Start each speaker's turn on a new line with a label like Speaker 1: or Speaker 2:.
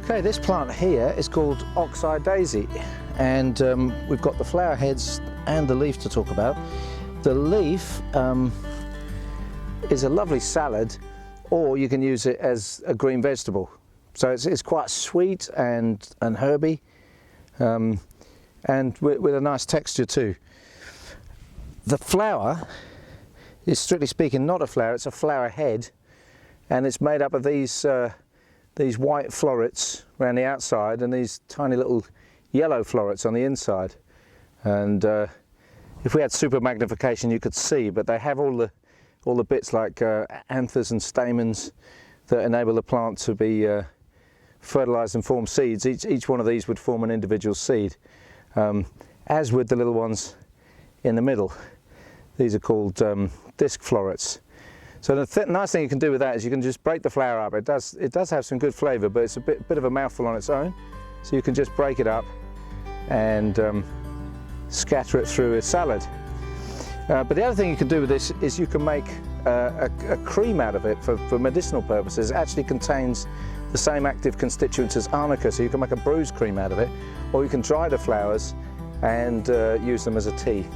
Speaker 1: Okay, this plant here is called Oxeye Daisy, and we've got the flower heads and the leaf to talk about. The leaf is a lovely salad, or you can use it as a green vegetable. So it's quite sweet and herby, and with a nice texture too. The flower is, strictly speaking, not a flower, it's a flower head, and it's made up of these white florets around the outside and these tiny little yellow florets on the inside. And if we had super magnification you could see, but they have all the bits like anthers and stamens that enable the plant to be fertilised and form seeds. Each one of these would form an individual seed, as with the little ones in the middle. These are called disc florets. So the nice thing you can do with that is you can just break the flower up. It does have some good flavour, but it's a bit of a mouthful on its own. So you can just break it up and scatter it through a salad. But the other thing you can do with this is you can make a cream out of it for medicinal purposes. It actually contains the same active constituents as arnica, so you can make a bruise cream out of it, or you can dry the flowers and use them as a tea.